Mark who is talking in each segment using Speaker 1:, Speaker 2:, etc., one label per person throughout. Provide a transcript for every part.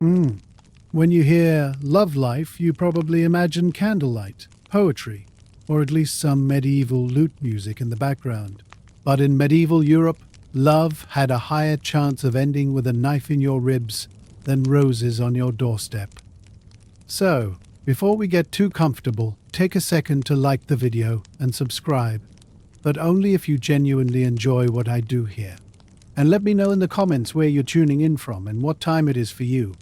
Speaker 1: When you hear love life, you probably imagine candlelight, poetry, or at least some medieval lute music in the background. But in medieval Europe, love had a higher chance of ending with a knife in your ribs than roses on your doorstep. So, before we get too comfortable, take a second to like the video and subscribe, but only if you genuinely enjoy what I do here. And let me know in the comments where you're tuning in from and what time it is for you.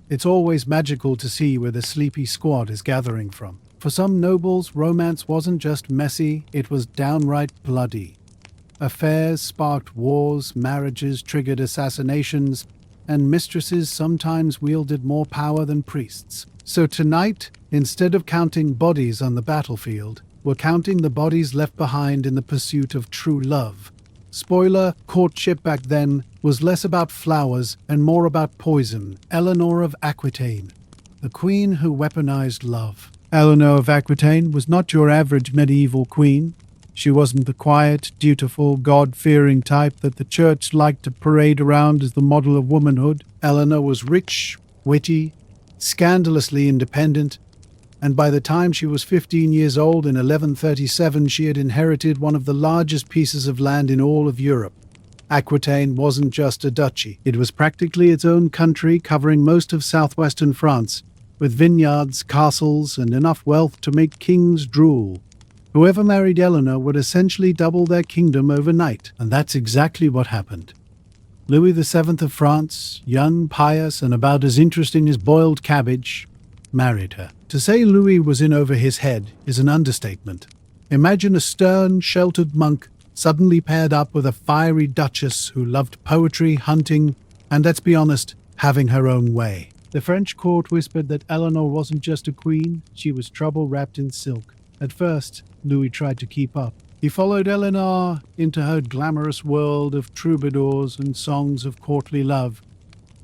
Speaker 1: It's always magical to see where the sleepy squad is gathering from. For some nobles, romance wasn't just messy, it was downright bloody. Affairs sparked wars, marriages triggered assassinations, and mistresses sometimes wielded more power than priests. So tonight, instead of counting bodies on the battlefield, we're counting the bodies left behind in the pursuit of true love. Spoiler, courtship back then was less about flowers and more about poison. Eleanor of Aquitaine, the queen who weaponized love. Eleanor of Aquitaine was not your average medieval queen. She wasn't the quiet, dutiful, God-fearing type that the church liked to parade around as the model of womanhood. Eleanor was rich, witty, scandalously independent, and by the time she was 15 years old in 1137, she had inherited one of the largest pieces of land in all of Europe. Aquitaine wasn't just a duchy. It was practically its own country, covering most of southwestern France, with vineyards, castles, and enough wealth to make kings drool. Whoever married Eleanor would essentially double their kingdom overnight, and that's exactly what happened. Louis VII of France, young, pious, and about as interesting as boiled cabbage, married her. To say Louis was in over his head is an understatement. Imagine a stern, sheltered monk suddenly paired up with a fiery duchess who loved poetry, hunting, and let's be honest, having her own way. The French court whispered that Eleanor wasn't just a queen, she was trouble wrapped in silk. At first, Louis tried to keep up. He followed Eleanor into her glamorous world of troubadours and songs of courtly love.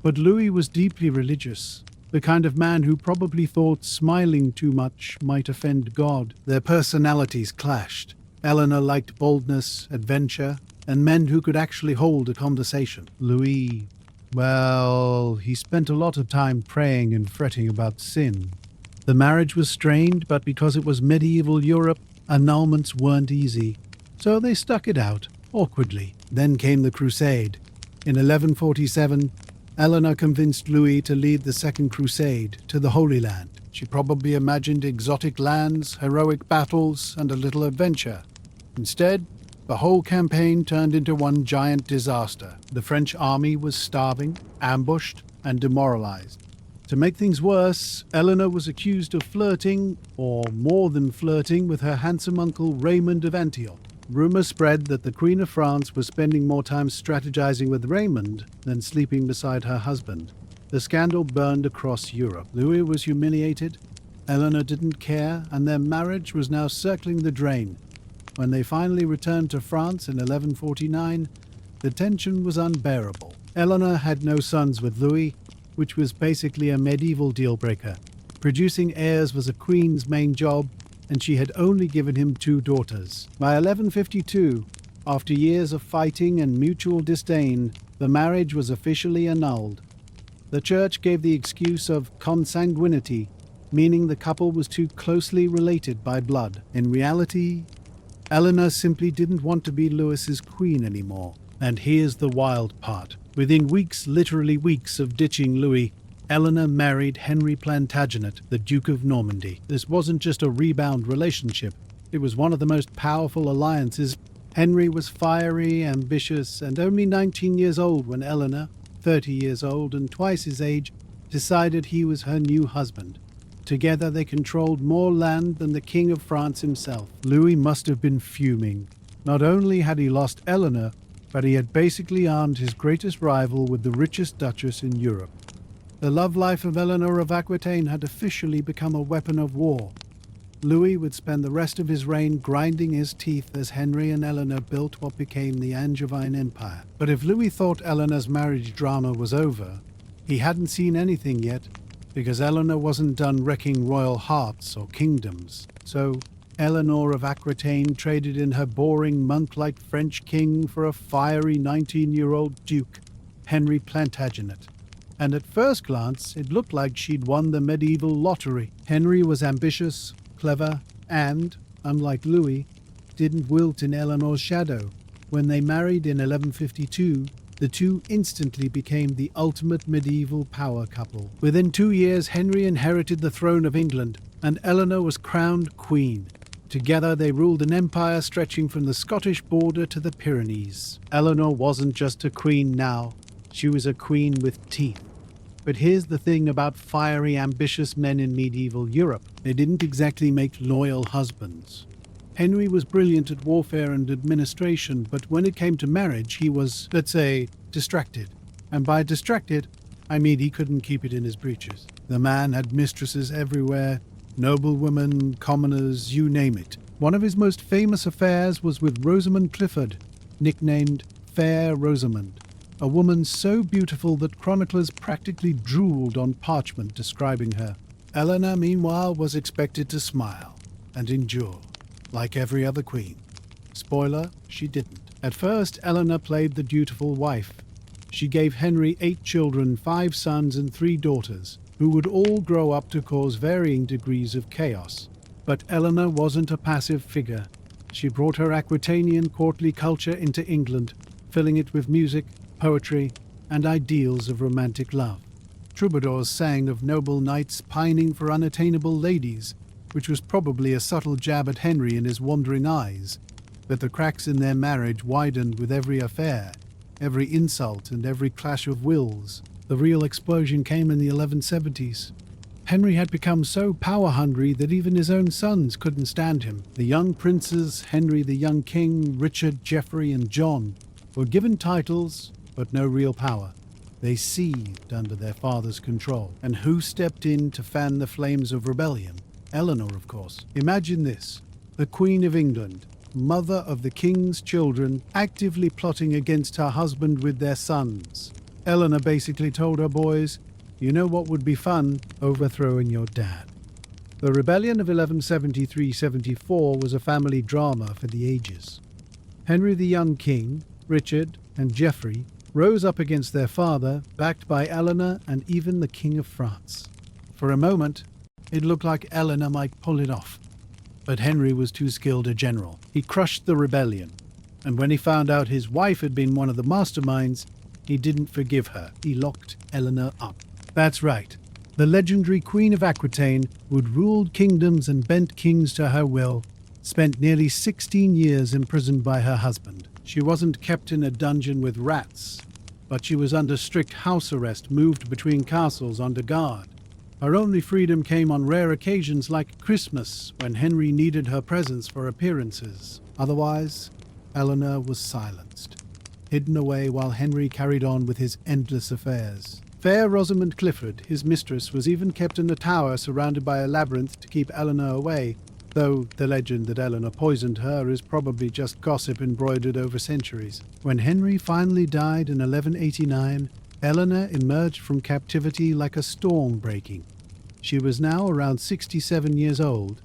Speaker 1: But Louis was deeply religious, the kind of man who probably thought smiling too much might offend God. Their personalities clashed. Eleanor liked boldness, adventure, and men who could actually hold a conversation. Louis, well, he spent a lot of time praying and fretting about sin. The marriage was strained, but because it was medieval Europe, annulments weren't easy. So they stuck it out, awkwardly. Then came the Crusade. In 1147, Eleanor convinced Louis to lead the Second Crusade to the Holy Land. She probably imagined exotic lands, heroic battles, and a little adventure. Instead, the whole campaign turned into one giant disaster. The French army was starving, ambushed, and demoralized. To make things worse, Eleanor was accused of flirting, or more than flirting, with her handsome uncle Raymond of Antioch. Rumors spread that the Queen of France was spending more time strategizing with Raymond than sleeping beside her husband. The scandal burned across Europe. Louis was humiliated, Eleanor didn't care, and their marriage was now circling the drain. When they finally returned to France in 1149, the tension was unbearable. Eleanor had no sons with Louis, which was basically a medieval deal-breaker. Producing heirs was a queen's main job, and she had only given him 2 daughters. By 1152, after years of fighting and mutual disdain, the marriage was officially annulled. The church gave the excuse of consanguinity, meaning the couple was too closely related by blood. In reality, Eleanor simply didn't want to be Louis's queen anymore. And here's the wild part. Within weeks, literally weeks, of ditching Louis, Eleanor married Henry Plantagenet, the Duke of Normandy. This wasn't just a rebound relationship. It was one of the most powerful alliances. Henry was fiery, ambitious, and only 19 years old when Eleanor, 30 years old and twice his age, decided he was her new husband. Together they controlled more land than the King of France himself. Louis must have been fuming. Not only had he lost Eleanor, but he had basically armed his greatest rival with the richest duchess in Europe. The love life of Eleanor of Aquitaine had officially become a weapon of war. Louis would spend the rest of his reign grinding his teeth as Henry and Eleanor built what became the Angevine Empire. But if Louis thought Eleanor's marriage drama was over, he hadn't seen anything yet, because Eleanor wasn't done wrecking royal hearts or kingdoms. So Eleanor of Aquitaine traded in her boring monk-like French king for a fiery 19-year-old duke, Henry Plantagenet. and at first glance it looked like she'd won the medieval lottery. Henry was ambitious, clever, and, unlike Louis, didn't wilt in Eleanor's shadow. When they married in 1152, the two instantly became the ultimate medieval power couple. Within 2 years, Henry inherited the throne of England, and Eleanor was crowned queen. Together they ruled an empire stretching from the Scottish border to the Pyrenees. Eleanor wasn't just a queen now, she was a queen with teeth. But here's the thing about fiery, ambitious men in medieval Europe. They didn't exactly make loyal husbands. Henry was brilliant at warfare and administration, but when it came to marriage, he was, let's say, distracted. And by distracted, I mean he couldn't keep it in his breeches. The man had mistresses everywhere, noblewomen, commoners, you name it. One of his most famous affairs was with Rosamund Clifford, nicknamed Fair Rosamund, a woman so beautiful that chroniclers practically drooled on parchment describing her. Eleanor, meanwhile, was expected to smile and endure, like every other queen. Spoiler, she didn't. At first, Eleanor played the dutiful wife. She gave Henry 8 children, 5 sons and 3 daughters, who would all grow up to cause varying degrees of chaos. But Eleanor wasn't a passive figure. She brought her Aquitanian courtly culture into England, filling it with music, poetry, and ideals of romantic love. Troubadours sang of noble knights pining for unattainable ladies, which was probably a subtle jab at Henry and his wandering eyes, but the cracks in their marriage widened with every affair, every insult and every clash of wills. The real explosion came in the 1170s. Henry had become so power-hungry that even his own sons couldn't stand him. The young princes, Henry the young king, Richard, Geoffrey and John, were given titles but no real power. They seethed under their father's control. And who stepped in to fan the flames of rebellion? Eleanor, of course. Imagine this, the Queen of England, mother of the king's children, actively plotting against her husband with their sons. Eleanor basically told her boys, you know what would be fun? Overthrowing your dad. The rebellion of 1173-74 was a family drama for the ages. Henry the young king, Richard, and Geoffrey rose up against their father, backed by Eleanor and even the King of France. For a moment, it looked like Eleanor might pull it off. But Henry was too skilled a general. He crushed the rebellion, and when he found out his wife had been one of the masterminds, he didn't forgive her. He locked Eleanor up. That's right. The legendary Queen of Aquitaine, who'd ruled kingdoms and bent kings to her will, spent nearly 16 years imprisoned by her husband. She wasn't kept in a dungeon with rats, but she was under strict house arrest, moved between castles under guard. Her only freedom came on rare occasions like Christmas, when Henry needed her presence for appearances. Otherwise, Eleanor was silenced, hidden away while Henry carried on with his endless affairs. Fair Rosamund Clifford, his mistress, was even kept in a tower surrounded by a labyrinth to keep Eleanor away, though the legend that Eleanor poisoned her is probably just gossip embroidered over centuries. When Henry finally died in 1189, Eleanor emerged from captivity like a storm breaking. She was now around 67 years old,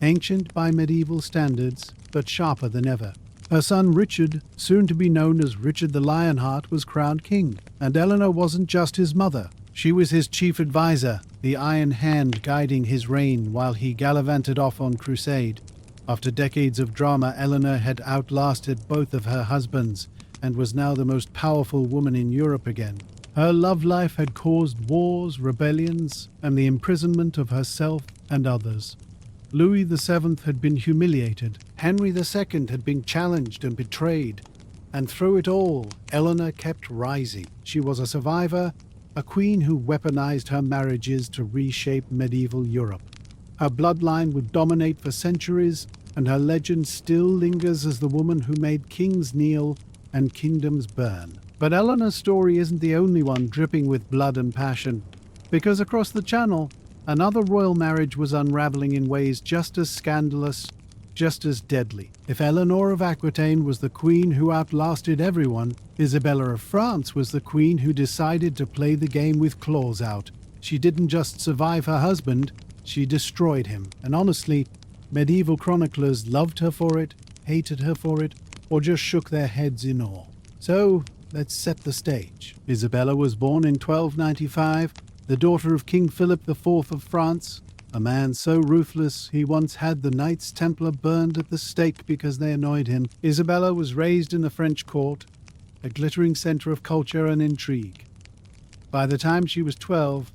Speaker 1: ancient by medieval standards, but sharper than ever. Her son Richard, soon to be known as Richard the Lionheart, was crowned king, and Eleanor wasn't just his mother. She was his chief advisor, the iron hand guiding his reign while he gallivanted off on crusade. After decades of drama, Eleanor had outlasted both of her husbands and was now the most powerful woman in Europe again. Her love life had caused wars, rebellions, and the imprisonment of herself and others. Louis VII had been humiliated. Henry II had been challenged and betrayed. And through it all, Eleanor kept rising. She was a survivor, a queen who weaponized her marriages to reshape medieval Europe. Her bloodline would dominate for centuries, and her legend still lingers as the woman who made kings kneel and kingdoms burn. But Eleanor's story isn't the only one dripping with blood and passion, because across the Channel, another royal marriage was unraveling in ways just as scandalous, just as deadly. If Eleanor of Aquitaine was the queen who outlasted everyone, Isabella of France was the queen who decided to play the game with claws out. She didn't just survive her husband, she destroyed him. And honestly, medieval chroniclers loved her for it, hated her for it, or just shook their heads in awe. So, let's set the stage. Isabella was born in 1295, the daughter of King Philip IV of France, a man so ruthless he once had the Knights Templar burned at the stake because they annoyed him. Isabella was raised in the French court, a glittering centre of culture and intrigue. By the time she was 12,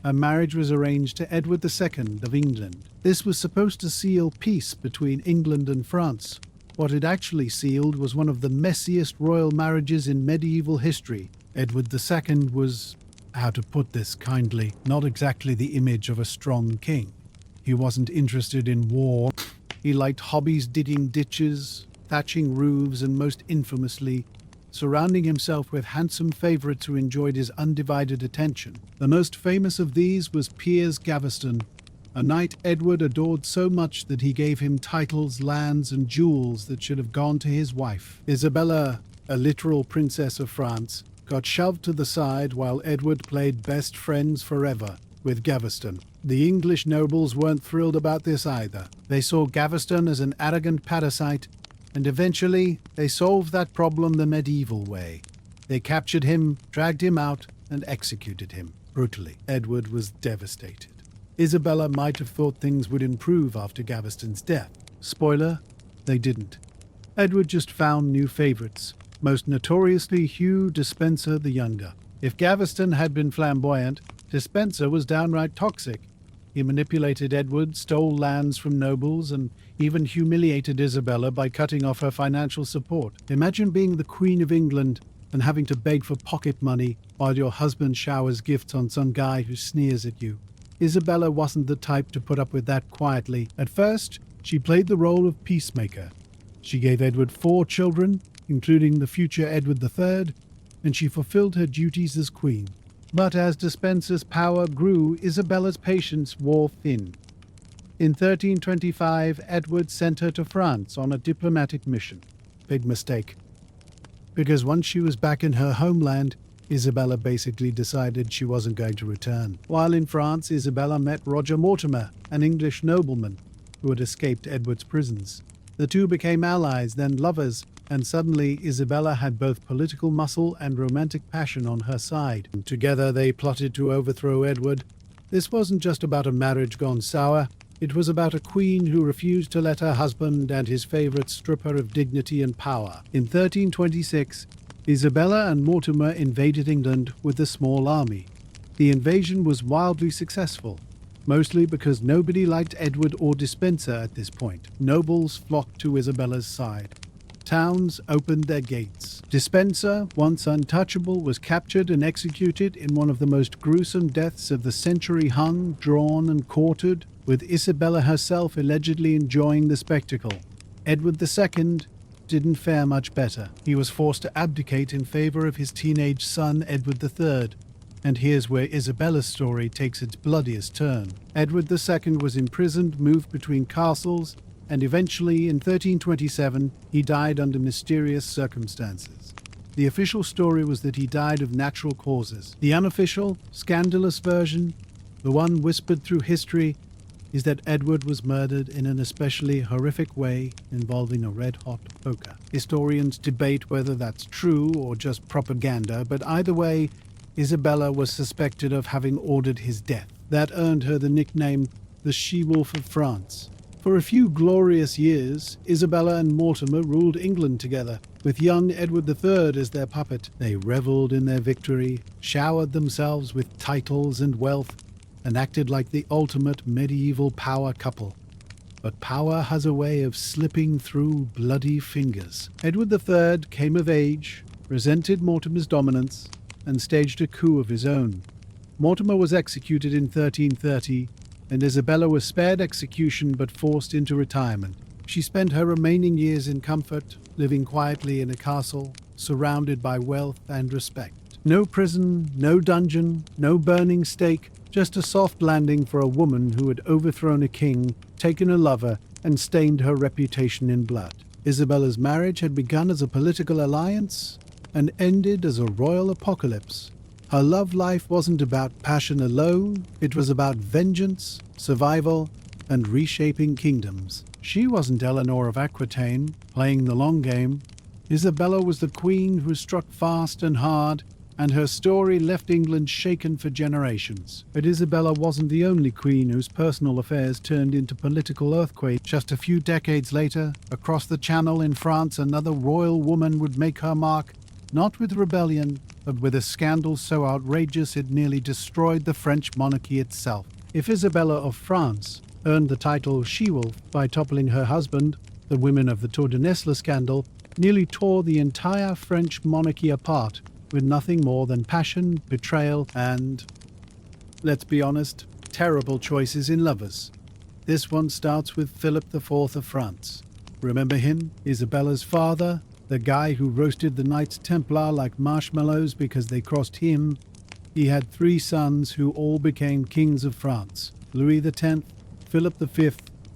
Speaker 1: her marriage was arranged to Edward II of England. This was supposed to seal peace between England and France. What it actually sealed was one of the messiest royal marriages in medieval history. Edward II was, how to put this kindly, not exactly the image of a strong king. He wasn't interested in war. He liked hobbies, digging ditches, thatching roofs, and most infamously, surrounding himself with handsome favourites who enjoyed his undivided attention. The most famous of these was Piers Gaveston, a knight Edward adored so much that he gave him titles, lands, and jewels that should have gone to his wife. Isabella, a literal princess of France, got shoved to the side while Edward played best friends forever with Gaveston. The English nobles weren't thrilled about this either. They saw Gaveston as an arrogant parasite, and eventually they solved that problem the medieval way. They captured him, dragged him out, and executed him brutally. Edward was devastated. Isabella might have thought things would improve after Gaveston's death. Spoiler, they didn't. Edward just found new favourites, most notoriously Hugh Despenser the Younger. If Gaveston had been flamboyant, Despenser was downright toxic. He manipulated Edward, stole lands from nobles, and even humiliated Isabella by cutting off her financial support. Imagine being the Queen of England and having to beg for pocket money while your husband showers gifts on some guy who sneers at you. Isabella wasn't the type to put up with that quietly. At first, she played the role of peacemaker. She gave Edward 4 children, including the future Edward III, and she fulfilled her duties as queen. But as Despenser's power grew, Isabella's patience wore thin. In 1325, Edward sent her to France on a diplomatic mission. Big mistake. Because once she was back in her homeland, Isabella basically decided she wasn't going to return. While in France, Isabella met Roger Mortimer, an English nobleman who had escaped Edward's prisons. The two became allies, then lovers, and suddenly Isabella had both political muscle and romantic passion on her side. Together they plotted to overthrow Edward. This wasn't just about a marriage gone sour. It was about a queen who refused to let her husband and his favourites strip her of dignity and power. In 1326, Isabella and Mortimer invaded England with a small army. The invasion was wildly successful, mostly because nobody liked Edward or Despenser at this point. Nobles flocked to Isabella's side. Towns opened their gates. Despenser, once untouchable, was captured and executed in one of the most gruesome deaths of the century, hung, drawn, and quartered, with Isabella herself allegedly enjoying the spectacle. Edward II didn't fare much better. He was forced to abdicate in favor of his teenage son, Edward III. And here's where Isabella's story takes its bloodiest turn. Edward II was imprisoned, moved between castles, and eventually, in 1327, he died under mysterious circumstances. The official story was that he died of natural causes. The unofficial, scandalous version, the one whispered through history, is that Edward was murdered in an especially horrific way involving a red-hot poker. Historians debate whether that's true or just propaganda, but either way, Isabella was suspected of having ordered his death. That earned her the nickname the She-Wolf of France. For a few glorious years, Isabella and Mortimer ruled England together, with young Edward III as their puppet. They revelled in their victory, showered themselves with titles and wealth, and acted like the ultimate medieval power couple. But power has a way of slipping through bloody fingers. Edward III came of age, resented Mortimer's dominance, and staged a coup of his own. Mortimer was executed in 1330, and Isabella was spared execution but forced into retirement. She spent her remaining years in comfort, living quietly in a castle, surrounded by wealth and respect. No prison, no dungeon, no burning stake, just a soft landing for a woman who had overthrown a king, taken a lover, and stained her reputation in blood. Isabella's marriage had begun as a political alliance and ended as a royal apocalypse. Her love life wasn't about passion alone, it was about vengeance, survival, and reshaping kingdoms. She wasn't Eleanor of Aquitaine, playing the long game. Isabella was the queen who struck fast and hard, and her story left England shaken for generations. But Isabella wasn't the only queen whose personal affairs turned into political earthquakes. Just a few decades later, across the Channel in France, another royal woman would make her mark, not with rebellion, but with a scandal so outrageous it nearly destroyed the French monarchy itself. If Isabella of France earned the title She-Wolf by toppling her husband, the women of the Tour de Nesle scandal nearly tore the entire French monarchy apart with nothing more than passion, betrayal, and, let's be honest, terrible choices in lovers. This one starts with Philip IV of France. Remember him? Isabella's father, the guy who roasted the Knights Templar like marshmallows because they crossed him. He had 3 sons who all became kings of France: Louis X, Philip V,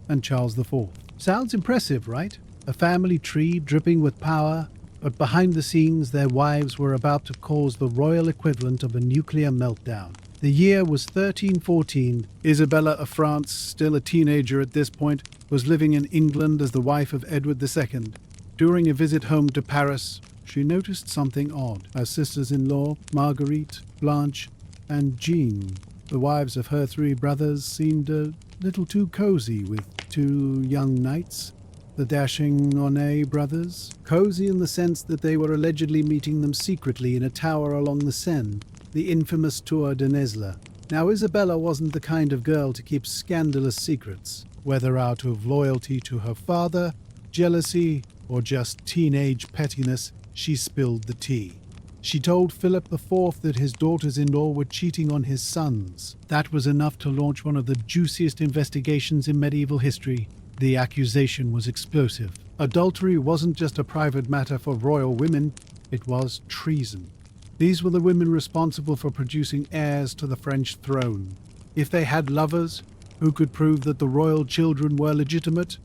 Speaker 1: and Charles IV. Sounds impressive, right? A family tree dripping with power, but behind the scenes their wives were about to cause the royal equivalent of a nuclear meltdown. The year was 1314. Isabella of France, still a teenager at this point, was living in England as the wife of Edward II. During a visit home to Paris, she noticed something odd. Her sisters-in-law, Marguerite, Blanche, and Jean, the wives of her 3 brothers, seemed a little too cozy with 2 young knights, the dashing Ornay brothers. Cozy in the sense that they were allegedly meeting them secretly in a tower along the Seine, the infamous Tour de Nesle. Now, Isabella wasn't the kind of girl to keep scandalous secrets, whether out of loyalty to her father, jealousy, or just teenage pettiness. She spilled the tea. She told Philip IV that his daughters-in-law were cheating on his sons. That was enough to launch one of the juiciest investigations in medieval history. The accusation was explosive. Adultery wasn't just a private matter for royal women, it was treason. These were the women responsible for producing heirs to the French throne. If they had lovers who could prove that the royal children were legitimate,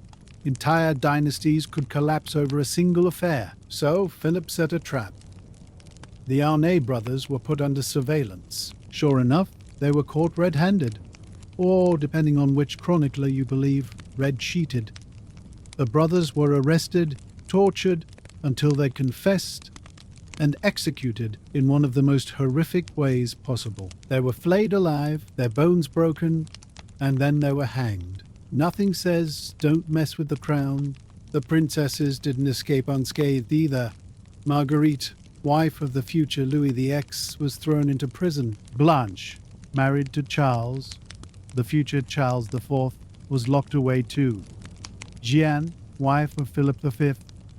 Speaker 1: entire dynasties could collapse over a single affair. So Philip set a trap. The Arnay brothers were put under surveillance. Sure enough, they were caught red-handed, or, depending on which chronicler you believe, red-sheeted. The brothers were arrested, tortured, until they confessed, and executed in one of the most horrific ways possible. They were flayed alive, their bones broken, and then they were hanged. Nothing says, don't mess with the crown. The princesses didn't escape unscathed either. Marguerite, wife of the future Louis X, was thrown into prison. Blanche, married to Charles, the future Charles IV, was locked away too. Jeanne, wife of Philip V,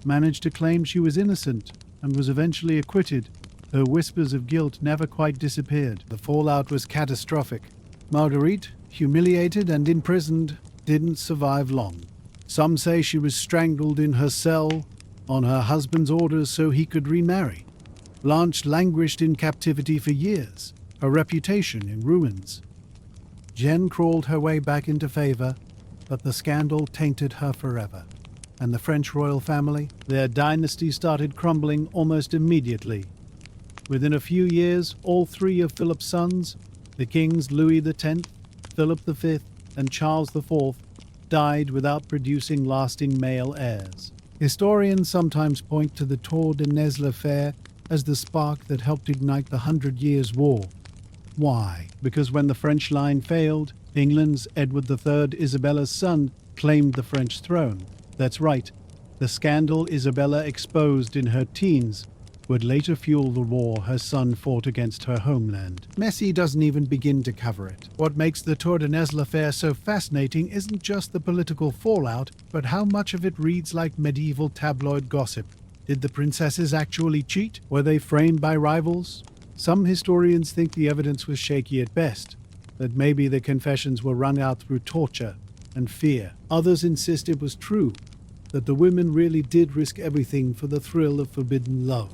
Speaker 1: managed to claim she was innocent and was eventually acquitted. Her whispers of guilt never quite disappeared. The fallout was catastrophic. Marguerite, humiliated and imprisoned, didn't survive long. Some say she was strangled in her cell on her husband's orders so he could remarry. Blanche languished in captivity for years, her reputation in ruins. Jeanne crawled her way back into favor, but the scandal tainted her forever. And the French royal family, their dynasty started crumbling almost immediately. Within a few years, all 3 of Philip's sons, the kings Louis X, Philip V, and Charles IV, died without producing lasting male heirs. Historians sometimes point to the Tour de Nesle affair as the spark that helped ignite the 100 Years' War. Why? Because when the French line failed, England's Edward III, Isabella's son, claimed the French throne. That's right, the scandal Isabella exposed in her teens would later fuel the war her son fought against her homeland. Messi doesn't even begin to cover it. What makes the Tour de Nesle affair so fascinating isn't just the political fallout, but how much of it reads like medieval tabloid gossip. Did the princesses actually cheat? Were they framed by rivals? Some historians think the evidence was shaky at best, that maybe the confessions were wrung out through torture and fear. Others insist it was true, that the women really did risk everything for the thrill of forbidden love.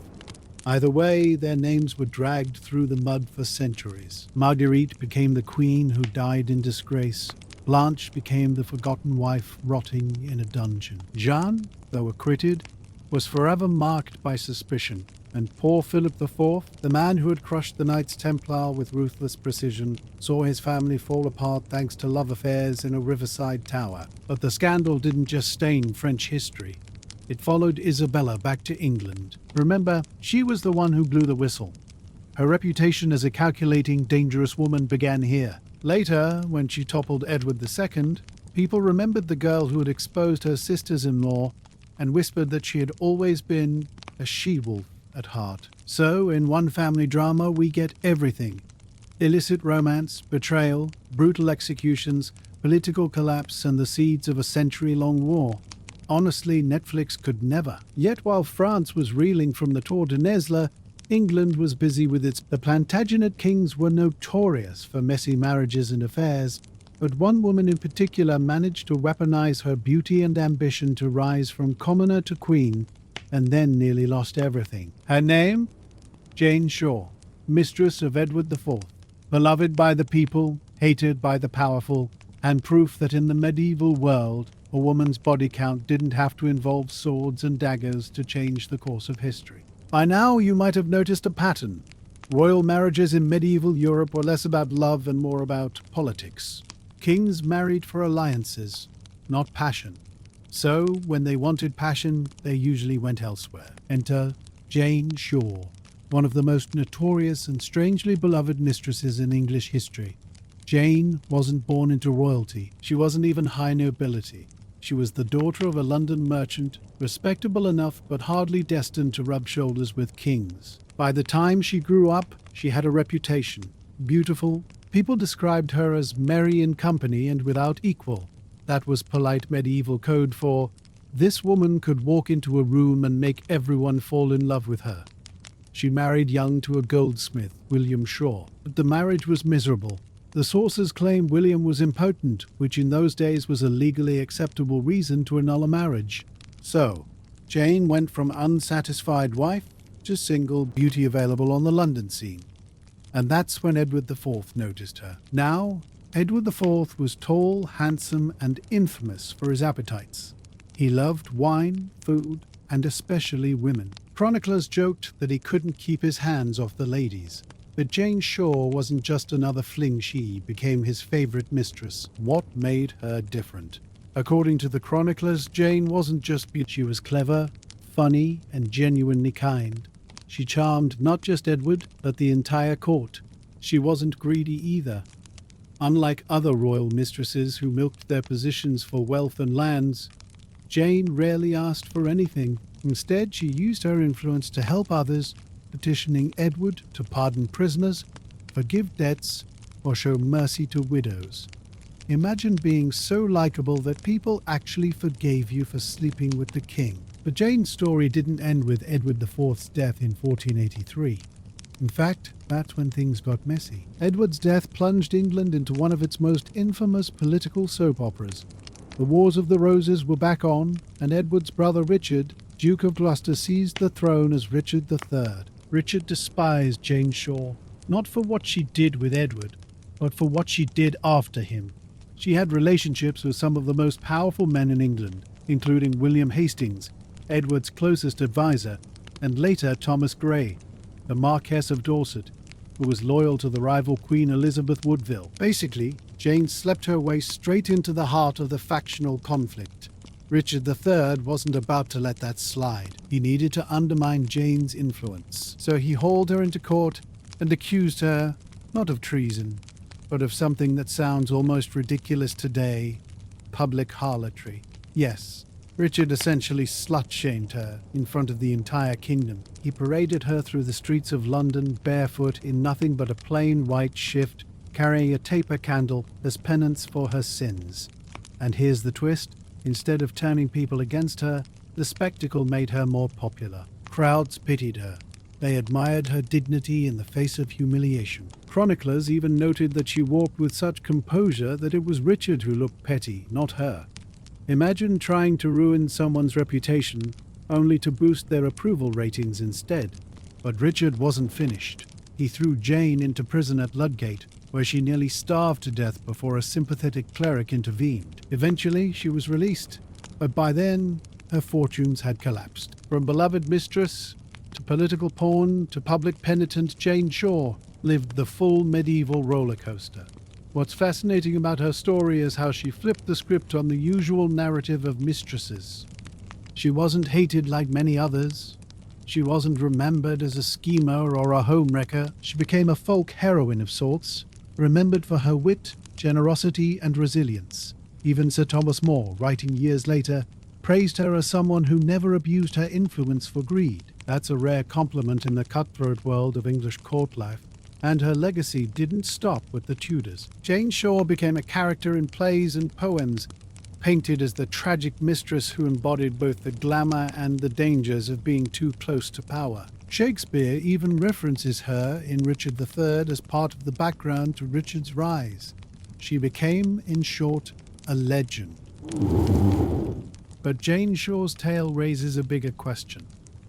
Speaker 1: Either way, their names were dragged through the mud for centuries. Marguerite became the queen who died in disgrace. Blanche became the forgotten wife rotting in a dungeon. Jeanne, though acquitted, was forever marked by suspicion. And poor Philip IV, the man who had crushed the Knights Templar with ruthless precision, saw his family fall apart thanks to love affairs in a riverside tower. But the scandal didn't just stain French history. It followed Isabella back to England. Remember, she was the one who blew the whistle. Her reputation as a calculating, dangerous woman began here. Later, when she toppled Edward II, people remembered the girl who had exposed her sisters-in-law and whispered that she had always been a she-wolf at heart. So, in one family drama, we get everything. Illicit romance, betrayal, brutal executions, political collapse, and the seeds of a century-long war. Honestly, Netflix could never. Yet while France was reeling from the Tour de Nesle, England was busy with its... The Plantagenet kings were notorious for messy marriages and affairs, but one woman in particular managed to weaponize her beauty and ambition to rise from commoner to queen, and then nearly lost everything. Her name? Jane Shore, mistress of Edward IV. Beloved by the people, hated by the powerful, and proof that in the medieval world, a woman's body count didn't have to involve swords and daggers to change the course of history. By now, you might have noticed a pattern. Royal marriages in medieval Europe were less about love and more about politics. Kings married for alliances, not passion. So, when they wanted passion, they usually went elsewhere. Enter Jane Shore, one of the most notorious and strangely beloved mistresses in English history. Jane wasn't born into royalty. She wasn't even high nobility. She was the daughter of a London merchant, respectable enough but hardly destined to rub shoulders with kings. By the time she grew up, she had a reputation. Beautiful. People described her as merry in company and without equal. That was polite medieval code for, this woman could walk into a room and make everyone fall in love with her. She married young to a goldsmith, William Shaw, but the marriage was miserable. The sources claim William was impotent, which in those days was a legally acceptable reason to annul a marriage. So, Jane went from unsatisfied wife to single, beauty available on the London scene. And that's when Edward IV noticed her. Now, Edward IV was tall, handsome, and infamous for his appetites. He loved wine, food, and especially women. Chroniclers joked that he couldn't keep his hands off the ladies. But Jane Shore wasn't just another fling, she became his favorite mistress. What made her different? According to the chroniclers, Jane wasn't just beautiful. She was clever, funny, and genuinely kind. She charmed not just Edward, but the entire court. She wasn't greedy either. Unlike other royal mistresses who milked their positions for wealth and lands, Jane rarely asked for anything. Instead, she used her influence to help others, petitioning Edward to pardon prisoners, forgive debts, or show mercy to widows. Imagine being so likable that people actually forgave you for sleeping with the king. But Jane's story didn't end with Edward IV's death in 1483. In fact, that's when things got messy. Edward's death plunged England into one of its most infamous political soap operas. The Wars of the Roses were back on, and Edward's brother Richard, Duke of Gloucester, seized the throne as Richard III. Richard despised Jane Shore, not for what she did with Edward, but for what she did after him. She had relationships with some of the most powerful men in England, including William Hastings, Edward's closest advisor, and later Thomas Grey, the Marquess of Dorset, who was loyal to the rival Queen Elizabeth Woodville. Basically, Jane slept her way straight into the heart of the factional conflict. Richard III wasn't about to let that slide. He needed to undermine Jane's influence. So he hauled her into court and accused her, not of treason, but of something that sounds almost ridiculous today, public harlotry. Yes, Richard essentially slut-shamed her in front of the entire kingdom. He paraded her through the streets of London barefoot in nothing but a plain white shift, carrying a taper candle as penance for her sins. And here's the twist. Instead of turning people against her, the spectacle made her more popular. Crowds pitied her. They admired her dignity in the face of humiliation. Chroniclers even noted that she walked with such composure that it was Richard who looked petty, not her. Imagine trying to ruin someone's reputation only to boost their approval ratings instead. But Richard wasn't finished. He threw Jane into prison at Ludgate, where she nearly starved to death before a sympathetic cleric intervened. Eventually, she was released, but by then, her fortunes had collapsed. From beloved mistress, to political pawn, to public penitent, Jane Shore lived the full medieval roller coaster. What's fascinating about her story is how she flipped the script on the usual narrative of mistresses. She wasn't hated like many others. She wasn't remembered as a schemer or a homewrecker. She became a folk heroine of sorts, remembered for her wit, generosity, and resilience. Even Sir Thomas More, writing years later, praised her as someone who never abused her influence for greed. That's a rare compliment in the cutthroat world of English court life. And her legacy didn't stop with the Tudors. Jane Shore became a character in plays and poems, painted as the tragic mistress who embodied both the glamour and the dangers of being too close to power. Shakespeare even references her in Richard III as part of the background to Richard's rise. She became, in short, a legend. But Jane Shore's tale raises a bigger question.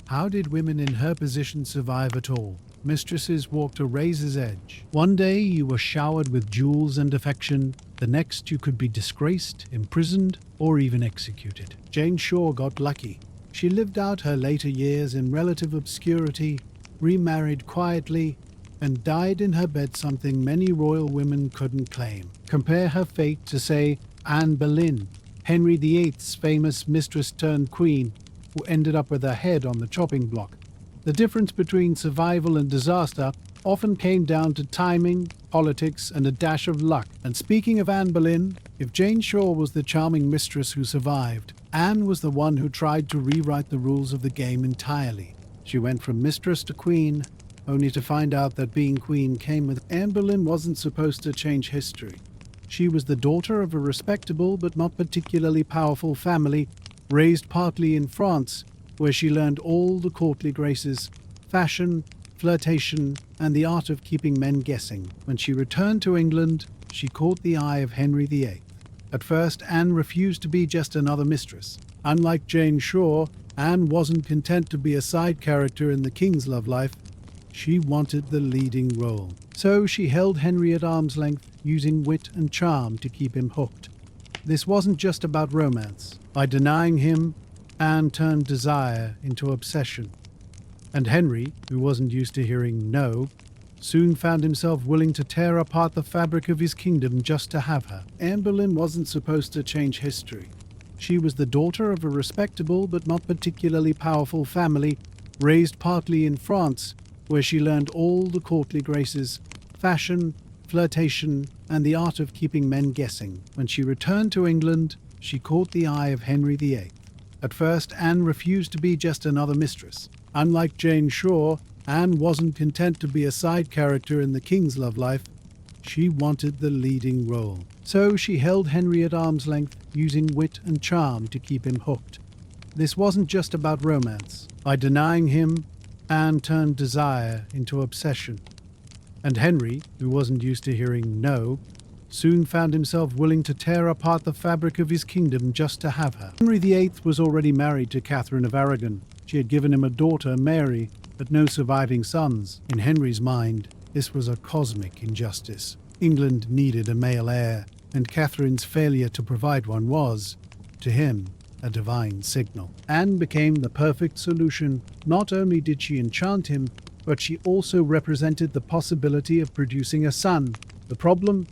Speaker 1: How did women in her position survive at all? Mistresses walked a razor's edge. One day you were showered with jewels and affection, the next you could be disgraced, imprisoned, or even executed. Jane Shore got lucky. She lived out her later years in relative obscurity, remarried quietly, and died in her bed, something many royal women couldn't claim. Compare her fate to, say, Anne Boleyn, Henry VIII's famous mistress turned queen, who ended up with her head on the chopping block. The difference between survival and disaster often came down to timing, politics, and a dash of luck. And speaking of Anne Boleyn, if Jane Shore was the charming mistress who survived, Anne was the one who tried to rewrite the rules of the game entirely. She went from mistress to queen, only to find out that being queen came with... Anne Boleyn wasn't supposed to change history. She was the daughter of a respectable but not particularly powerful family, raised partly in France, where she learned all the courtly graces, fashion, flirtation, and the art of keeping men guessing. When she returned to England, she caught the eye of Henry VIII. At first, Anne refused to be just another mistress. Unlike Jane Shore, Anne wasn't content to be a side character in the king's love life. She wanted the leading role. So she held Henry at arm's length, using wit and charm to keep him hooked. This wasn't just about romance. By denying him, Anne turned desire into obsession. And Henry, who wasn't used to hearing no, soon found himself willing to tear apart the fabric of his kingdom just to have her. Anne Boleyn wasn't supposed to change history. She was the daughter of a respectable but not particularly powerful family, raised partly in France, where she learned all the courtly graces, fashion, flirtation, and the art of keeping men guessing. When she returned to England, she caught the eye of Henry VIII. At first, Anne refused to be just another mistress. Unlike Jane Shore, Anne wasn't content to be a side character in the king's love life. She wanted the leading role. So she held Henry at arm's length, using wit and charm to keep him hooked. This wasn't just about romance. By denying him, Anne turned desire into obsession. And Henry, who wasn't used to hearing no, soon found himself willing to tear apart the fabric of his kingdom just to have her. Henry VIII was already married to Catherine of Aragon. She had given him a daughter, Mary, but no surviving sons. In Henry's mind, this was a cosmic injustice. England needed a male heir, and Catherine's failure to provide one was, to him, a divine signal. Anne became the perfect solution. Not only did she enchant him, but she also represented the possibility of producing a son. The problem?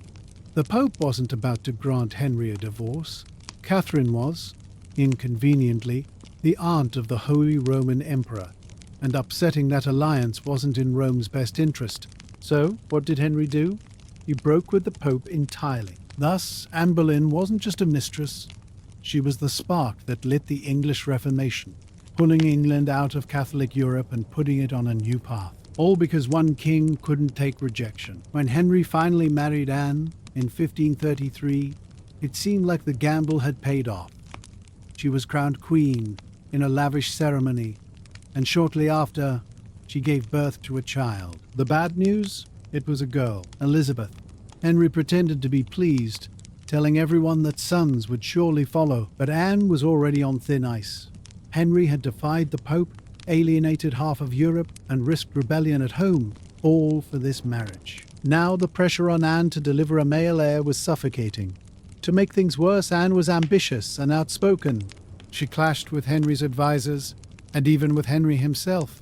Speaker 1: The Pope wasn't about to grant Henry a divorce. Catherine was, inconveniently, the aunt of the Holy Roman Emperor, and upsetting that alliance wasn't in Rome's best interest. So, what did Henry do? He broke with the Pope entirely. Thus, Anne Boleyn wasn't just a mistress. She was the spark that lit the English Reformation, pulling England out of Catholic Europe and putting it on a new path. All because one king couldn't take rejection. When Henry finally married Anne in 1533, it seemed like the gamble had paid off. She was crowned queen in a lavish ceremony, and shortly after, she gave birth to a child. The bad news? It was a girl, Elizabeth. Henry pretended to be pleased, telling everyone that sons would surely follow, but Anne was already on thin ice. Henry had defied the Pope, alienated half of Europe, and risked rebellion at home, all for this marriage. Now the pressure on Anne to deliver a male heir was suffocating. To make things worse, Anne was ambitious and outspoken. She clashed with Henry's advisors, and even with Henry himself.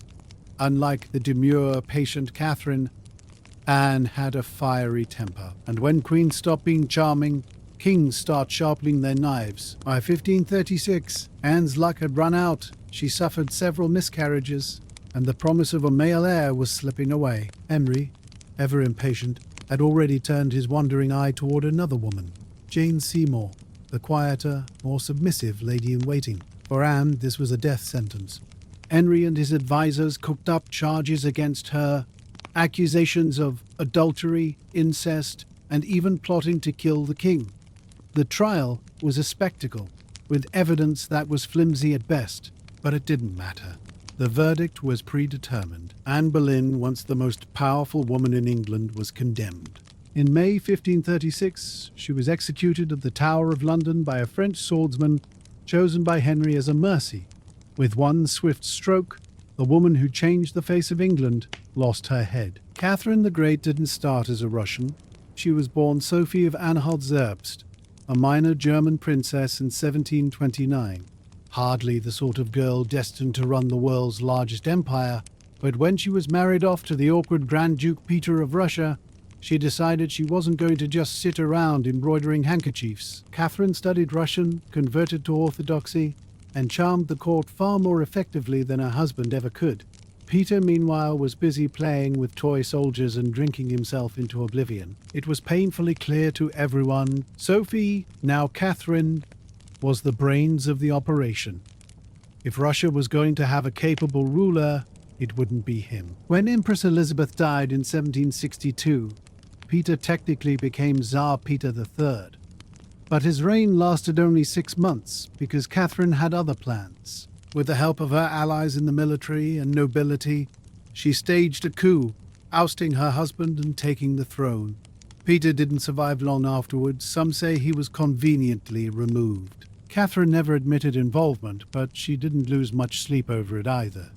Speaker 1: Unlike the demure, patient Catherine, Anne had a fiery temper, and when Queen stopped being charming, Kings start sharpening their knives. By 1536, Anne's luck had run out. She suffered several miscarriages, and the promise of a male heir was slipping away. Henry, ever impatient, had already turned his wandering eye toward another woman, Jane Seymour, the quieter, more submissive lady-in-waiting. For Anne, this was a death sentence. Henry and his advisers cooked up charges against her, accusations of adultery, incest, and even plotting to kill the king. The trial was a spectacle, with evidence that was flimsy at best, but it didn't matter. The verdict was predetermined. Anne Boleyn, once the most powerful woman in England, was condemned. In May 1536, she was executed at the Tower of London by a French swordsman chosen by Henry as a mercy. With one swift stroke, the woman who changed the face of England lost her head. Catherine the Great didn't start as a Russian. She was born Sophie of Anhalt-Zerbst, a minor German princess in 1729. Hardly the sort of girl destined to run the world's largest empire, but when she was married off to the awkward Grand Duke Peter of Russia, she decided she wasn't going to just sit around embroidering handkerchiefs. Catherine studied Russian, converted to Orthodoxy, and charmed the court far more effectively than her husband ever could. Peter, meanwhile, was busy playing with toy soldiers and drinking himself into oblivion. It was painfully clear to everyone Sophie, now Catherine, was the brains of the operation. If Russia was going to have a capable ruler, it wouldn't be him. When Empress Elizabeth died in 1762, Peter technically became Tsar Peter III. But his reign lasted only 6 months because Catherine had other plans. With the help of her allies in the military and nobility, she staged a coup, ousting her husband and taking the throne. Peter didn't survive long afterwards. Some say he was conveniently removed. Catherine never admitted involvement, but she didn't lose much sleep over it either.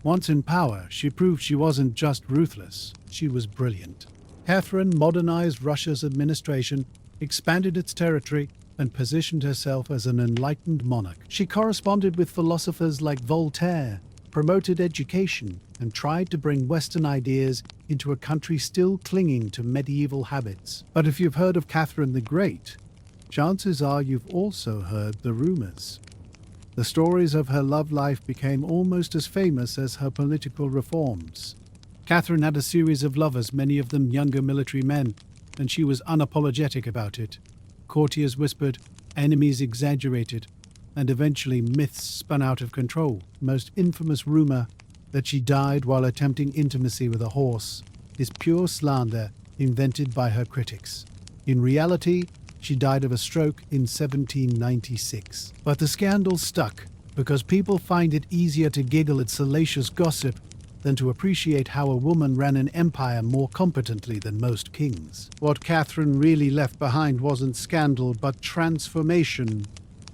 Speaker 1: Once in power, she proved she wasn't just ruthless, she was brilliant. Catherine modernized Russia's administration, expanded its territory, and positioned herself as an enlightened monarch. She corresponded with philosophers like Voltaire, promoted education, and tried to bring Western ideas into a country still clinging to medieval habits. But if you've heard of Catherine the Great, chances are you've also heard the rumors. The stories of her love life became almost as famous as her political reforms. Catherine had a series of lovers, many of them younger military men, and she was unapologetic about it. Courtiers whispered, enemies exaggerated, and eventually myths spun out of control. The most infamous rumor, that she died while attempting intimacy with a horse, is pure slander invented by her critics. In reality, she died of a stroke in 1796. But the scandal stuck because people find it easier to giggle at salacious gossip than to appreciate how a woman ran an empire more competently than most kings. What Catherine really left behind wasn't scandal, but transformation.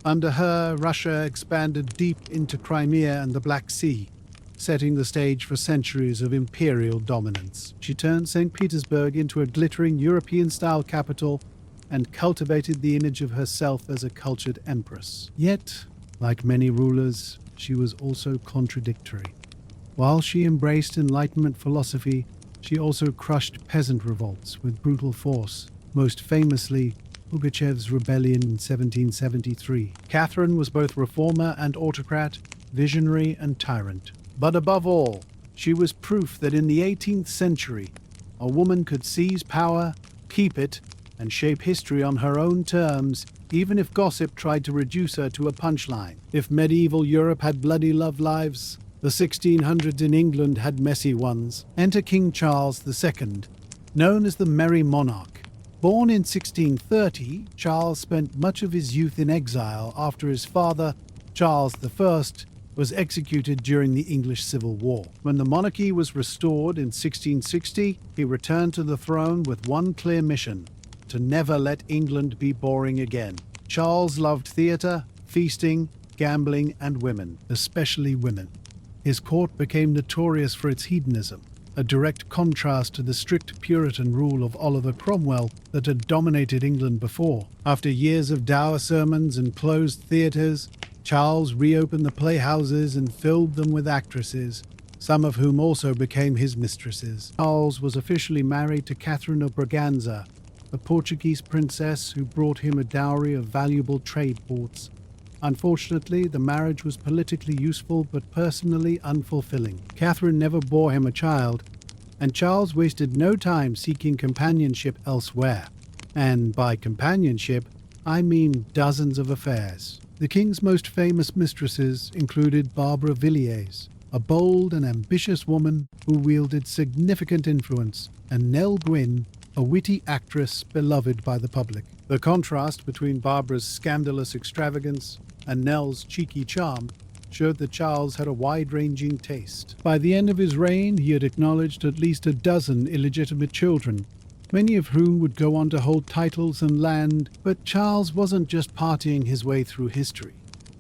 Speaker 1: Under her, Russia expanded deep into Crimea and the Black Sea, setting the stage for centuries of imperial dominance. She turned St. Petersburg into a glittering European-style capital and cultivated the image of herself as a cultured empress. Yet, like many rulers, she was also contradictory. While she embraced Enlightenment philosophy, she also crushed peasant revolts with brutal force, most famously Pugachev's rebellion in 1773. Catherine was both reformer and autocrat, visionary and tyrant. But above all, she was proof that in the 18th century, a woman could seize power, keep it, and shape history on her own terms, even if gossip tried to reduce her to a punchline. If medieval Europe had bloody love lives, the 1600s in England had messy ones. Enter King Charles II, known as the Merry Monarch. Born in 1630, Charles spent much of his youth in exile after his father, Charles I, was executed during the English Civil War. When the monarchy was restored in 1660, he returned to the throne with one clear mission: to never let England be boring again. Charles loved theatre, feasting, gambling, and women, especially women. His court became notorious for its hedonism, a direct contrast to the strict Puritan rule of Oliver Cromwell that had dominated England before. After years of dour sermons and closed theatres, Charles reopened the playhouses and filled them with actresses, some of whom also became his mistresses. Charles was officially married to Catherine of Braganza, a Portuguese princess who brought him a dowry of valuable trade ports. Unfortunately, the marriage was politically useful but personally unfulfilling. Catherine never bore him a child, and Charles wasted no time seeking companionship elsewhere. And by companionship, I mean dozens of affairs. The king's most famous mistresses included Barbara Villiers, a bold and ambitious woman who wielded significant influence, and Nell Gwynn, a witty actress beloved by the public. The contrast between Barbara's scandalous extravagance and Nell's cheeky charm showed that Charles had a wide-ranging taste. By the end of his reign, he had acknowledged at least a dozen illegitimate children, many of whom would go on to hold titles and land. But Charles wasn't just partying his way through history.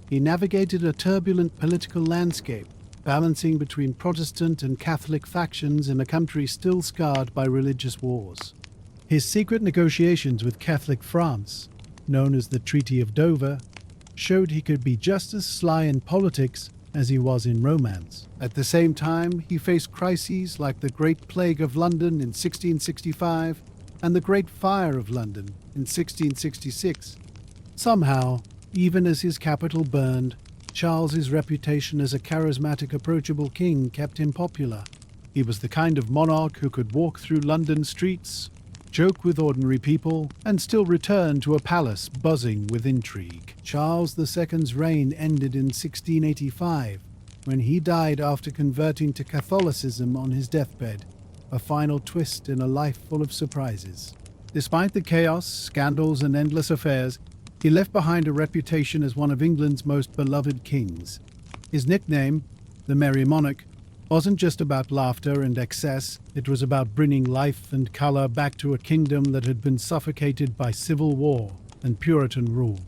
Speaker 1: He navigated a turbulent political landscape, balancing between Protestant and Catholic factions in a country still scarred by religious wars. His secret negotiations with Catholic France, known as the Treaty of Dover, showed he could be just as sly in politics as he was in romance. At the same time, he faced crises like the Great Plague of London in 1665 and the Great Fire of London in 1666. Somehow, even as his capital burned, Charles's reputation as a charismatic, approachable king kept him popular. He was the kind of monarch who could walk through London streets, joke with ordinary people, and still return to a palace buzzing with intrigue. Charles II's reign ended in 1685, when he died after converting to Catholicism on his deathbed, a final twist in a life full of surprises. Despite the chaos, scandals, and endless affairs, he left behind a reputation as one of England's most beloved kings. His nickname, the Merry Monarch, wasn't just about laughter and excess. It was about bringing life and colour back to a kingdom that had been suffocated by civil war and Puritan rule.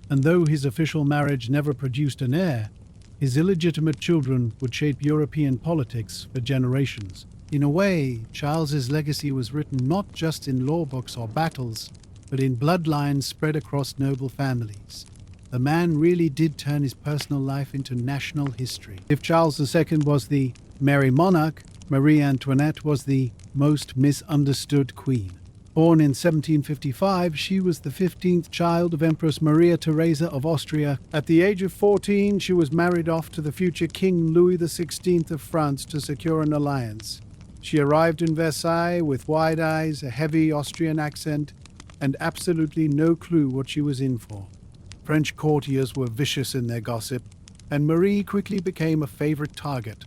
Speaker 1: And though his official marriage never produced an heir, his illegitimate children would shape European politics for generations. In a way, Charles's legacy was written not just in law books or battles, but in bloodlines spread across noble families. The man really did turn his personal life into national history. If Charles II was the merry monarch, Marie Antoinette was the most misunderstood queen. Born in 1755, she was the 15th child of Empress Maria Theresa of Austria. At the age of 14, she was married off to the future King Louis XVI of France to secure an alliance. She arrived in Versailles with wide eyes, a heavy Austrian accent, and absolutely no clue what she was in for. French courtiers were vicious in their gossip, and Marie quickly became a favorite target.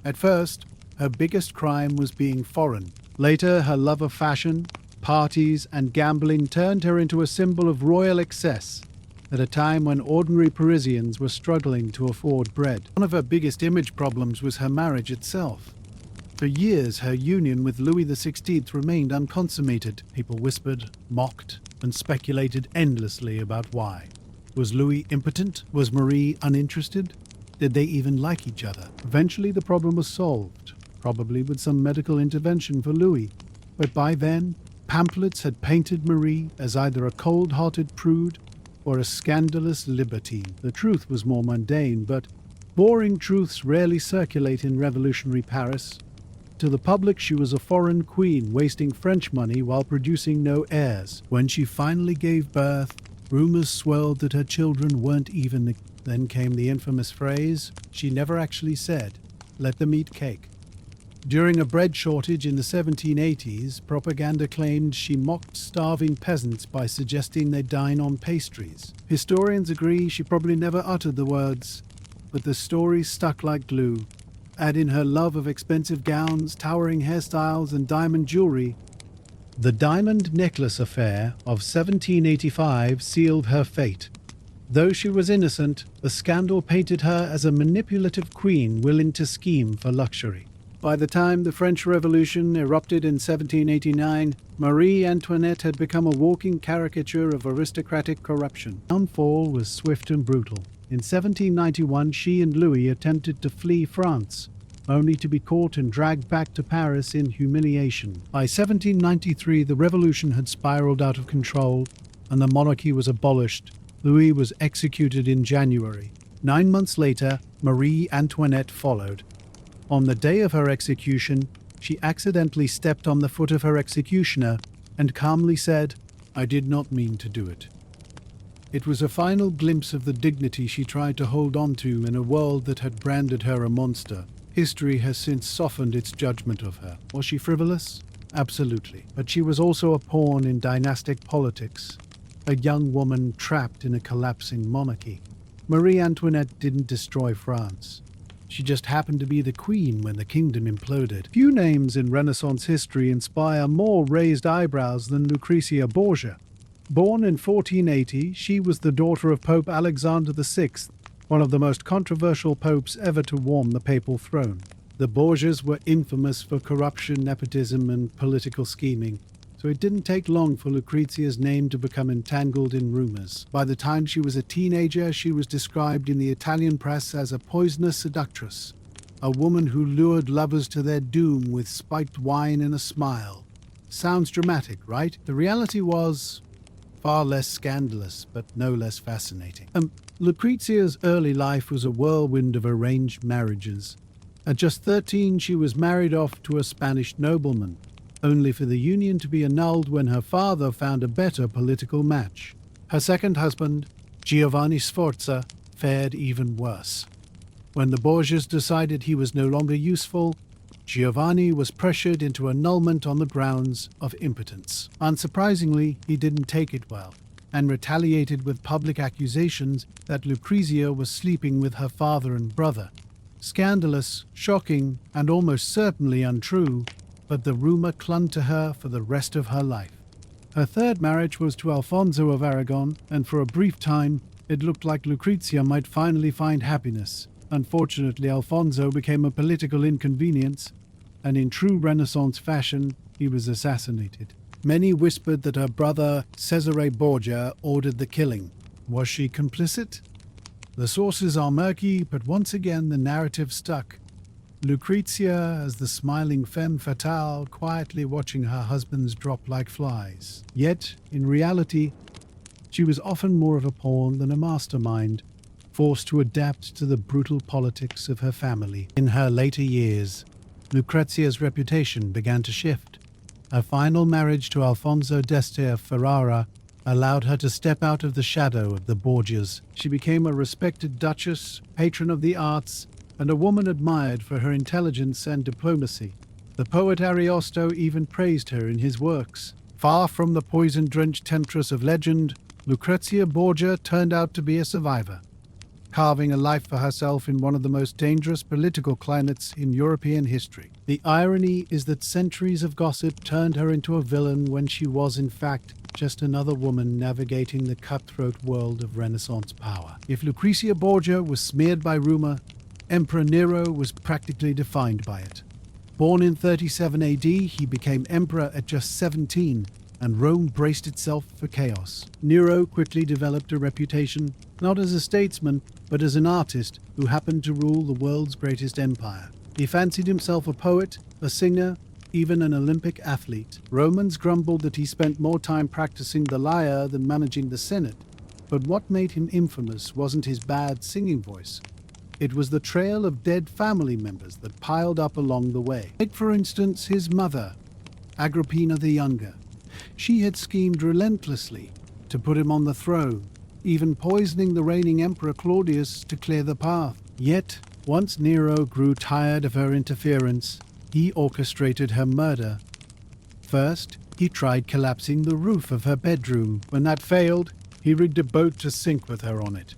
Speaker 1: At first, her biggest crime was being foreign. Later, her love of fashion, parties, and gambling turned her into a symbol of royal excess at a time when ordinary Parisians were struggling to afford bread. One of her biggest image problems was her marriage itself. For years, her union with Louis XVI remained unconsummated. People whispered, mocked, and speculated endlessly about why. Was Louis impotent? Was Marie uninterested? Did they even like each other? Eventually the problem was solved, probably with some medical intervention for Louis. But by then, pamphlets had painted Marie as either a cold-hearted prude or a scandalous libertine. The truth was more mundane, but boring truths rarely circulate in revolutionary Paris. To the public, she was a foreign queen wasting French money while producing no heirs. When she finally gave birth, rumors swirled that her children weren't even. Then came the infamous phrase, she never actually said, "Let them eat cake." During a bread shortage in the 1780s, propaganda claimed she mocked starving peasants by suggesting they dine on pastries. Historians agree she probably never uttered the words, but the story stuck like glue. Add in her love of expensive gowns, towering hairstyles, and diamond jewelry. The diamond necklace affair of 1785 sealed her fate. Though she was innocent, the scandal painted her as a manipulative queen willing to scheme for luxury. By the time the French Revolution erupted in 1789, Marie Antoinette had become a walking caricature of aristocratic corruption. Her downfall was swift and brutal. In 1791, she and Louis attempted to flee France, only to be caught and dragged back to Paris in humiliation. By 1793, the revolution had spiraled out of control, and the monarchy was abolished. Louis was executed in January. 9 months later, Marie Antoinette followed. On the day of her execution, she accidentally stepped on the foot of her executioner and calmly said, "I did not mean to do it." It was a final glimpse of the dignity she tried to hold on to in a world that had branded her a monster. History has since softened its judgment of her. Was she frivolous? Absolutely. But she was also a pawn in dynastic politics, a young woman trapped in a collapsing monarchy. Marie Antoinette didn't destroy France. She just happened to be the queen when the kingdom imploded. Few names in Renaissance history inspire more raised eyebrows than Lucrezia Borgia. Born in 1480, she was the daughter of Pope Alexander VI, one of the most controversial popes ever to warm the papal throne. The Borgias were infamous for corruption, nepotism, and political scheming, so it didn't take long for Lucrezia's name to become entangled in rumors. By the time she was a teenager, she was described in the Italian press as a poisonous seductress, a woman who lured lovers to their doom with spiked wine and a smile. Sounds dramatic, right? The reality was far less scandalous, but no less fascinating. Lucrezia's early life was a whirlwind of arranged marriages. At just 13, she was married off to a Spanish nobleman, only for the union to be annulled when her father found a better political match. Her second husband, Giovanni Sforza, fared even worse. When the Borgias decided he was no longer useful, Giovanni was pressured into annulment on the grounds of impotence. Unsurprisingly, he didn't take it well, and retaliated with public accusations that Lucrezia was sleeping with her father and brother. Scandalous, shocking, and almost certainly untrue, but the rumor clung to her for the rest of her life. Her third marriage was to Alfonso of Aragon, and for a brief time, it looked like Lucrezia might finally find happiness. Unfortunately, Alfonso became a political inconvenience, and in true Renaissance fashion, he was assassinated. Many whispered that her brother, Cesare Borgia, ordered the killing. Was she complicit? The sources are murky, but once again the narrative stuck. Lucrezia as the smiling femme fatale, quietly watching her husbands drop like flies. Yet, in reality, she was often more of a pawn than a mastermind, forced to adapt to the brutal politics of her family. In her later years, Lucrezia's reputation began to shift. Her final marriage to Alfonso d'Este of Ferrara allowed her to step out of the shadow of the Borgias. She became a respected duchess, patron of the arts, and a woman admired for her intelligence and diplomacy. The poet Ariosto even praised her in his works. Far from the poison-drenched temptress of legend, Lucrezia Borgia turned out to be a survivor, carving a life for herself in one of the most dangerous political climates in European history. The irony is that centuries of gossip turned her into a villain when she was, in fact, just another woman navigating the cutthroat world of Renaissance power. If Lucrezia Borgia was smeared by rumor, Emperor Nero was practically defined by it. Born in 37 AD, he became emperor at just 17, and Rome braced itself for chaos. Nero quickly developed a reputation, not as a statesman, but as an artist who happened to rule the world's greatest empire. He fancied himself a poet, a singer, even an Olympic athlete. Romans grumbled that he spent more time practicing the lyre than managing the Senate. But what made him infamous wasn't his bad singing voice. It was the trail of dead family members that piled up along the way. Take, for instance, his mother, Agrippina the Younger. She had schemed relentlessly to put him on the throne, even poisoning the reigning emperor Claudius to clear the path. Yet, once Nero grew tired of her interference, he orchestrated her murder. First, he tried collapsing the roof of her bedroom. When that failed, he rigged a boat to sink with her on it.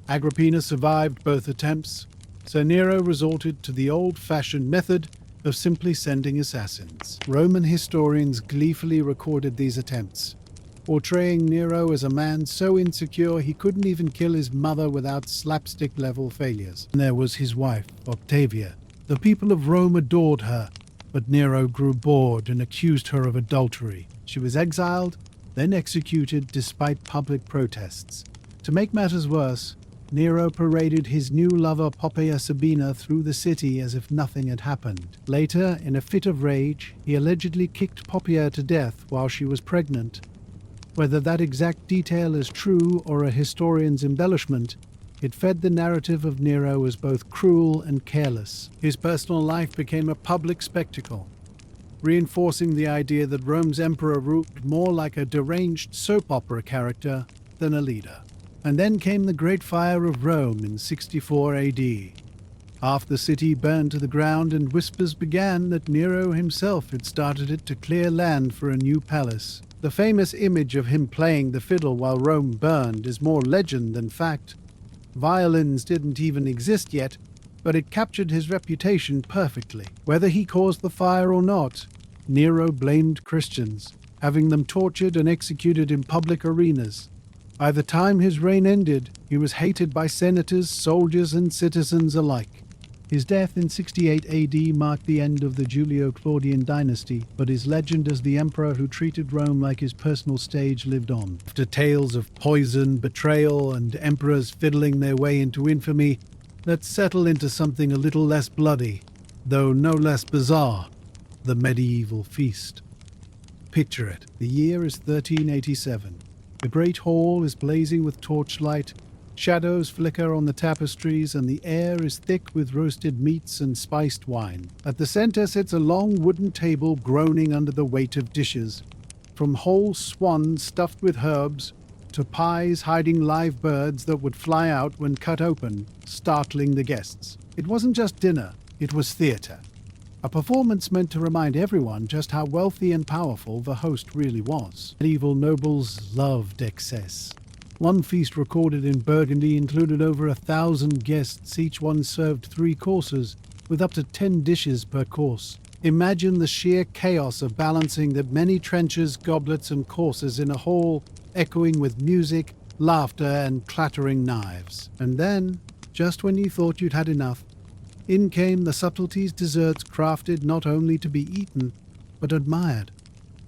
Speaker 1: Agrippina survived both attempts, so Nero resorted to the old-fashioned method of simply sending assassins. Roman historians gleefully recorded these attempts, portraying Nero as a man so insecure he couldn't even kill his mother without slapstick-level failures. And there was his wife, Octavia. The people of Rome adored her, but Nero grew bored and accused her of adultery. She was exiled, then executed despite public protests. To make matters worse, Nero paraded his new lover Poppaea Sabina through the city as if nothing had happened. Later, in a fit of rage, he allegedly kicked Poppaea to death while she was pregnant. Whether that exact detail is true or a historian's embellishment, it fed the narrative of Nero as both cruel and careless. His personal life became a public spectacle. reinforcing the idea that Rome's emperor ruled more like a deranged soap opera character than a leader. And then came the Great Fire of Rome in 64 AD. Half the city burned to the ground, and whispers began that Nero himself had started it to clear land for a new palace. The famous image of him playing the fiddle while Rome burned is more legend than fact. Violins didn't even exist yet, but it captured his reputation perfectly. Whether he caused the fire or not, Nero blamed Christians, having them tortured and executed in public arenas. By the time his reign ended, he was hated by senators, soldiers, and citizens alike. His death in 68 AD marked the end of the Julio-Claudian dynasty, but his legend as the emperor who treated Rome like his personal stage lived on. After tales of poison, betrayal, and emperors fiddling their way into infamy, let's settle into something a little less bloody, though no less bizarre: the medieval feast. Picture it. The year is 1387. The great hall is blazing with torchlight, shadows flicker on the tapestries, and the air is thick with roasted meats and spiced wine. At the center sits a long wooden table groaning under the weight of dishes, from whole swans stuffed with herbs to pies hiding live birds that would fly out when cut open, startling the guests. It wasn't just dinner, it was theater. A performance meant to remind everyone just how wealthy and powerful the host really was. Medieval nobles loved excess. One feast recorded in Burgundy included over 1,000 guests, each one served 3 courses, with up to 10 dishes per course. Imagine the sheer chaos of balancing the many trenchers, goblets, and courses in a hall echoing with music, laughter, and clattering knives. And then, just when you thought you'd had enough, in came the subtleties desserts crafted not only to be eaten, but admired.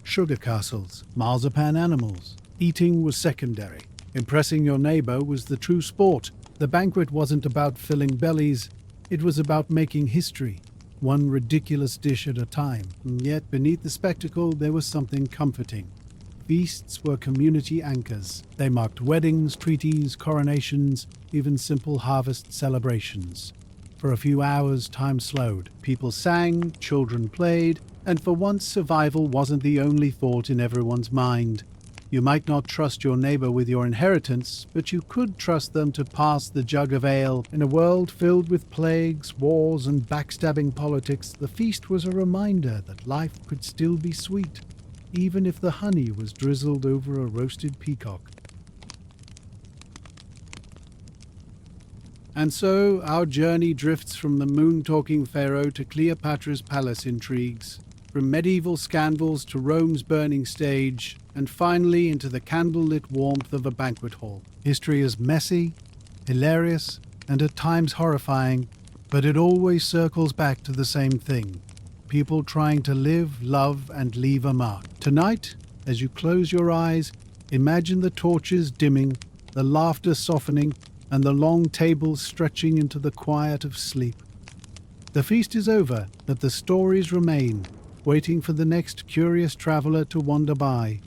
Speaker 1: Sugar castles, marzipan animals. Eating was secondary. Impressing your neighbor was the true sport. The banquet wasn't about filling bellies, it was about making history, one ridiculous dish at a time. And yet beneath the spectacle there was something comforting. Feasts were community anchors. They marked weddings, treaties, coronations, even simple harvest celebrations. For a few hours, time slowed. People sang, children played, and for once survival wasn't the only thought in everyone's mind. You might not trust your neighbor with your inheritance, but you could trust them to pass the jug of ale. In a world filled with plagues, wars, and backstabbing politics, the feast was a reminder that life could still be sweet, even if the honey was drizzled over a roasted peacock. And so our journey drifts from the moon-talking pharaoh to Cleopatra's palace intrigues, from medieval scandals to Rome's burning stage, and finally into the candle-lit warmth of a banquet hall. History is messy, hilarious, and at times horrifying, but it always circles back to the same thing: people trying to live, love, and leave a mark. Tonight, as you close your eyes, imagine the torches dimming, the laughter softening, and the long tables stretching into the quiet of sleep. The feast is over, but the stories remain, waiting for the next curious traveler to wander by.